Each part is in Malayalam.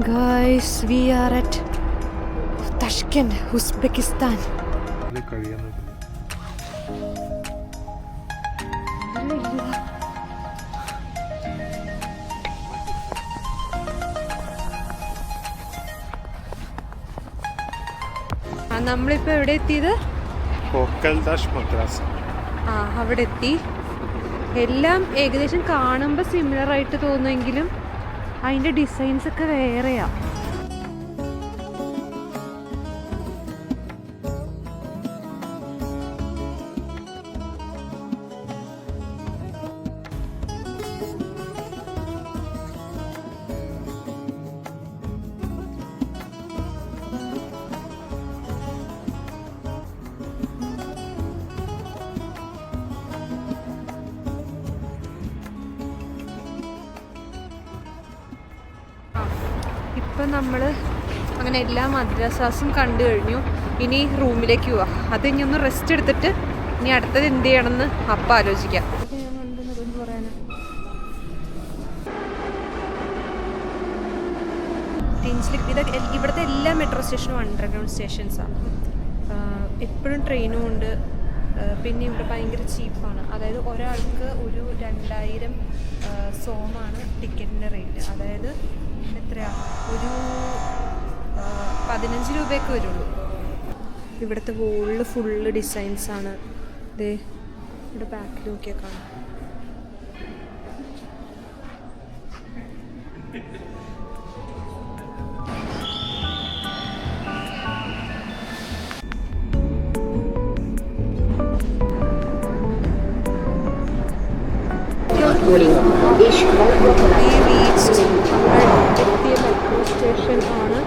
Guys, we are at Tashkent, Uzbekistan. നമ്മളിപ്പോൾ എവിടെ എത്തിയത്? അവിടെ എത്തി. എല്ലാം ഏകദേശം കാണുമ്പോൾ സിമിലർ ആയിട്ട് തോന്നുമെങ്കിലും അതിൻ്റെ ഡിസൈൻസ് ഒക്കെ വേറെയാ. ഇപ്പം നമ്മൾ അങ്ങനെ എല്ലാ മദ്രസാസും കണ്ടു കഴിഞ്ഞു. ഇനി റൂമിലേക്ക് പോവാം. അത് ഇനി ഒന്ന് റെസ്റ്റ് എടുത്തിട്ട് ഇനി അടുത്തത് എന്ത് ചെയ്യണമെന്ന് അപ്പം ആലോചിക്കാം. ഇതൊക്കെ ഇവിടുത്തെ എല്ലാ മെട്രോ സ്റ്റേഷനും അണ്ടർഗ്രൗണ്ട് സ്റ്റേഷൻസാണ്. എപ്പോഴും ട്രെയിനും ഉണ്ട്. പിന്നെ ഇവിടെ ഭയങ്കര ചീപ്പാണ്. അതായത് ഒരാൾക്ക് ഒരു 2000 സോമാണ് ടിക്കറ്റിൻ്റെ റേറ്റ്. അതായത് എത്രയാണ്, ഒരു 15 രൂപയൊക്കെ വരുള്ളൂ. ഇവിടുത്തെ വോളിൽ ഫുള്ള് ഡിസൈൻസാണ്. ഇതേ ഇവിടെ ബാക്കിൽ നോക്കിയാൽ കാണാം. സ്റ്റേഷൻ ആണ്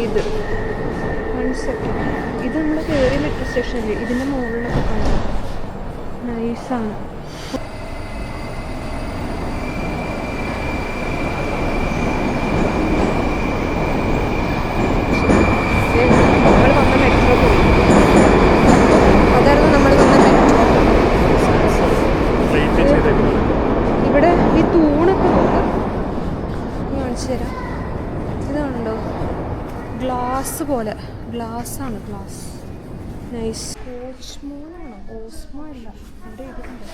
ഇത്. ഇത് നമ്മൾ കയറിയ മെട്രോ സ്റ്റേഷനിൽ ഇതിൻ്റെ മുകളിലൊക്കെ കാണാം. നൈസാണ്. നമ്മൾ വന്ന മെട്രോ പോയി. അതായിരുന്നു നമ്മൾ വന്ന മെട്രോ. ഇവിടെ ഈ തൂണൊക്കെ കാണിച്ചു തരാം. ഇതാണല്ലോ ഗ്ലാസ് പോലെ. ഗ്ലാസ്സാണ്, ഗ്ലാസ്. നൈസ്. ഓസ്മോനാണോ? ഓസ്മോ അല്ല, അവിടെ എഴുതുന്നുണ്ട്.